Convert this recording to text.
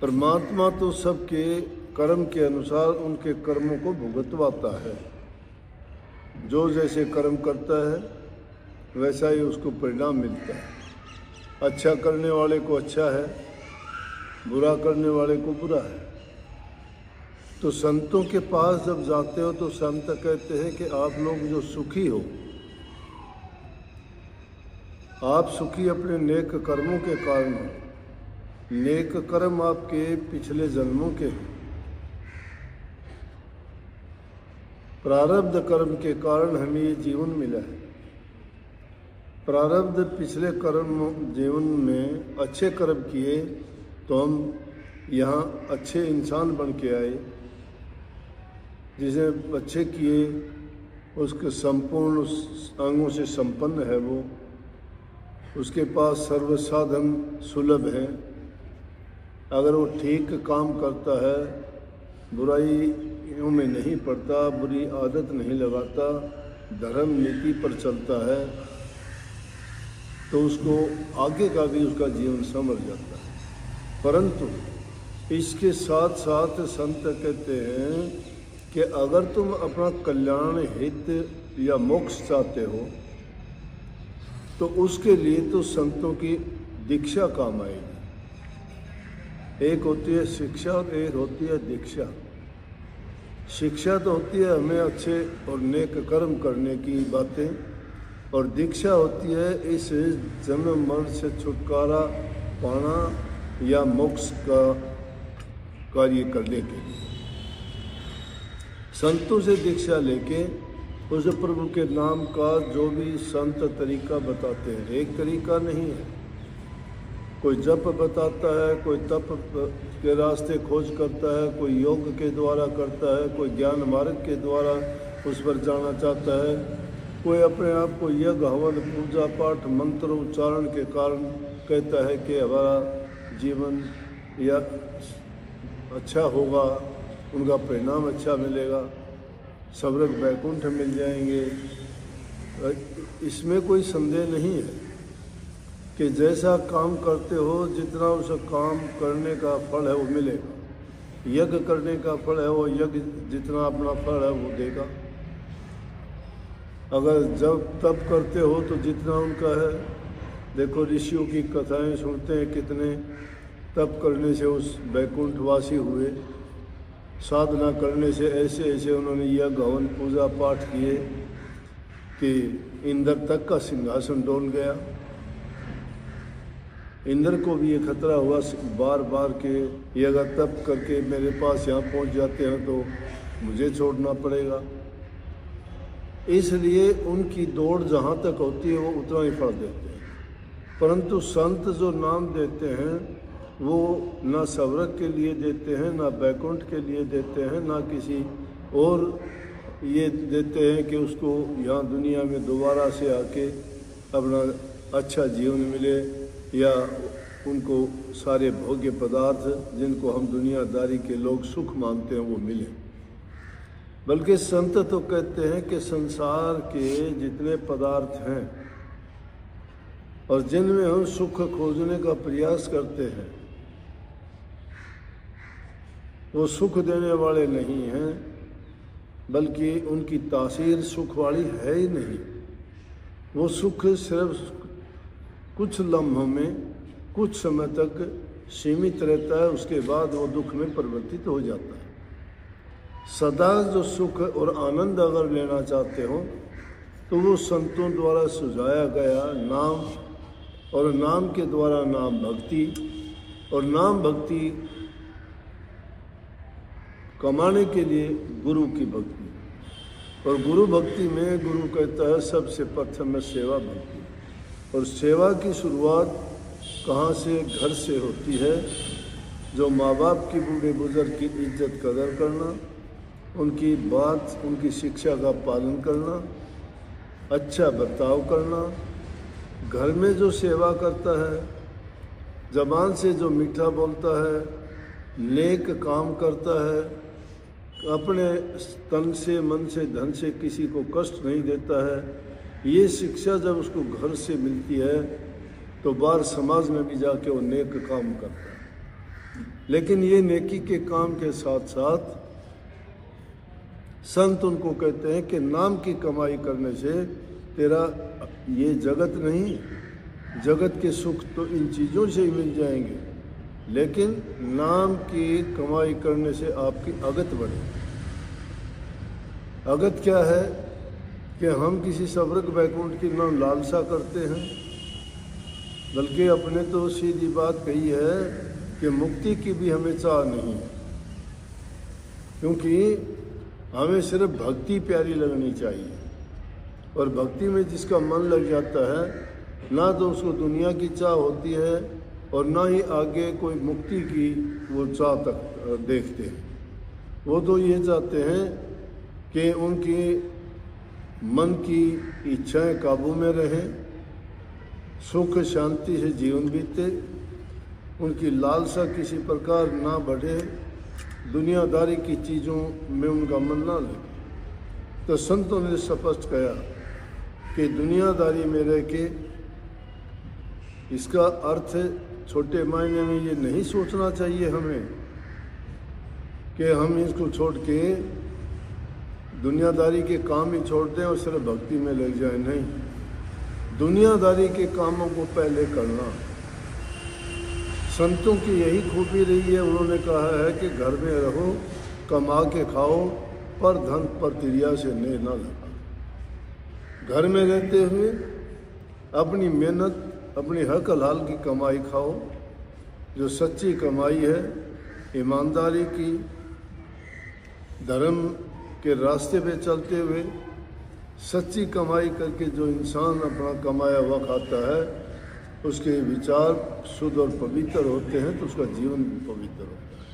परमात्मा तो सबके कर्म के अनुसार उनके कर्मों को भुगतवाता है। जो जैसे कर्म करता है वैसा ही उसको परिणाम मिलता है। अच्छा करने वाले को अच्छा है, बुरा करने वाले को बुरा है। तो संतों के पास जब जाते हो तो संत कहते हैं कि आप लोग जो सुखी हो, आप सुखी अपने नेक कर्मों के कारण हो। नेक कर्म आपके पिछले जन्मों के हैं। प्रारब्ध कर्म के कारण हमें ये जीवन मिला है। प्रारब्ध पिछले कर्म जीवन में अच्छे कर्म किए तो हम यहाँ अच्छे इंसान बन के आए। जिसे अच्छे किए उसके संपूर्ण अंगों से संपन्न है, वो उसके पास सर्व साधन सुलभ है। अगर वो ठीक काम करता है, बुराइयों में नहीं पड़ता, बुरी आदत नहीं लगाता, धर्म नीति पर चलता है, तो उसको आगे का भी उसका जीवन संवर जाता है। परंतु इसके साथ साथ संत कहते हैं कि अगर तुम अपना कल्याण हित या मोक्ष चाहते हो तो उसके लिए तो संतों की दीक्षा काम आएगी। एक होती है शिक्षा और एक होती है दीक्षा। शिक्षा तो होती है हमें अच्छे और नेक कर्म करने की बातें, और दीक्षा होती है इस जन्म मरण से छुटकारा पाना या मोक्ष का कार्य करने के लिए। संतों से दीक्षा लेके उस प्रभु के नाम का जो भी संत तरीका बताते हैं, एक तरीका नहीं है। कोई जप बताता है, कोई तप के रास्ते खोज करता है, कोई योग के द्वारा करता है, कोई ज्ञान मार्ग के द्वारा उस पर जाना चाहता है, कोई अपने आप को यज्ञ हवन पूजा पाठ मंत्र उच्चारण के कारण कहता है कि हमारा जीवन या अच्छा होगा, उनका परिणाम अच्छा मिलेगा, स्वर्ग वैकुंठ मिल जाएंगे। इसमें कोई संदेह नहीं है कि जैसा काम करते हो जितना उस काम करने का फल है वो मिलेगा। यज्ञ करने का फल है वो यज्ञ जितना अपना फल है वो देगा। अगर जब तप करते हो तो जितना उनका है, देखो ऋषियों की कथाएं सुनते हैं कितने तप करने से उस वैकुंठवासी हुए, साधना करने से ऐसे ऐसे उन्होंने यज्ञ हवन पूजा पाठ किए कि इंद्र तक का सिंहासन डोल गया। इंद्र को भी ये खतरा हुआ बार बार के ये अगर तप करके मेरे पास यहाँ पहुँच जाते हैं तो मुझे छोड़ना पड़ेगा। इसलिए उनकी दौड़ जहाँ तक होती है वो उतना ही फल देते हैं। परंतु संत जो नाम देते हैं वो ना स्वर्ग के लिए देते हैं, ना बैकुंठ के लिए देते हैं, ना किसी और ये देते हैं कि उसको यहाँ दुनिया में दोबारा से आके अपना अच्छा जीवन मिले या उनको सारे भोग्य पदार्थ जिनको हम दुनियादारी के लोग सुख मानते हैं वो मिले। बल्कि संत तो कहते हैं कि संसार के जितने पदार्थ हैं और जिनमें हम सुख खोजने का प्रयास करते हैं वो सुख देने वाले नहीं हैं, बल्कि उनकी तासीर सुख वाली है ही नहीं। वो सुख सिर्फ कुछ लम्हों में कुछ समय तक सीमित रहता है, उसके बाद वो दुख में परिवर्तित हो जाता है। सदा जो सुख और आनंद अगर लेना चाहते हो तो वो संतों द्वारा सुझाया गया नाम, और नाम के द्वारा नाम भक्ति, और नाम भक्ति कमाने के लिए गुरु की भक्ति। और गुरु भक्ति में गुरु कहता है सबसे प्रथम है सेवा भक्ति। और सेवा की शुरुआत कहाँ से? घर से होती है। जो माँ बाप की बूढ़े बुजुर्ग की इज्जत कदर करना, उनकी बात उनकी शिक्षा का पालन करना, अच्छा बर्ताव करना, घर में जो सेवा करता है, ज़बान से जो मीठा बोलता है, नेक काम करता है, अपने तन से मन से धन से किसी को कष्ट नहीं देता है, ये शिक्षा जब उसको घर से मिलती है तो बाहर समाज में भी जाके वो नेक काम करता है। लेकिन ये नेकी के काम के साथ साथ संत उनको कहते हैं कि नाम की कमाई करने से तेरा ये जगत नहीं, जगत के सुख तो इन चीज़ों से ही मिल जाएंगे, लेकिन नाम की कमाई करने से आपकी अगत बढ़े। अगत क्या है कि हम किसी स्वर्ग वैकुंठ की न लालसा करते हैं, बल्कि अपने तो सीधी बात कही है कि मुक्ति की भी हमें चाह नहीं है, क्योंकि हमें सिर्फ भक्ति प्यारी लगनी चाहिए। और भक्ति में जिसका मन लग जाता है, ना तो उसको दुनिया की चाह होती है और ना ही आगे कोई मुक्ति की वो चाह तक देखते हैं। वो तो ये चाहते हैं कि उनकी मन की इच्छाएं काबू में रहें, सुख शांति से जीवन बीते, उनकी लालसा किसी प्रकार ना बढ़े, दुनियादारी की चीज़ों में उनका मन ना लगे। तो संतों ने स्पष्ट कहा कि दुनियादारी में रह के, इसका अर्थ छोटे मायने में ये नहीं सोचना चाहिए हमें कि हम इसको छोड़ के दुनियादारी के काम ही छोड़ दें और सिर्फ भक्ति में लग जाए। नहीं, दुनियादारी के कामों को पहले करना। संतों की यही खूबी रही है। उन्होंने कहा है कि घर में रहो, कमा के खाओ, पर धन पर तिरिया से नेह ना लगा। घर में रहते हुए अपनी मेहनत, अपनी हक हलाल की कमाई खाओ, जो सच्ची कमाई है, ईमानदारी की, धर्म के रास्ते पे चलते हुए सच्ची कमाई करके जो इंसान अपना कमाया हुआ खाता है, उसके विचार शुद्ध और पवित्र होते हैं, तो उसका जीवन भी पवित्र होता है।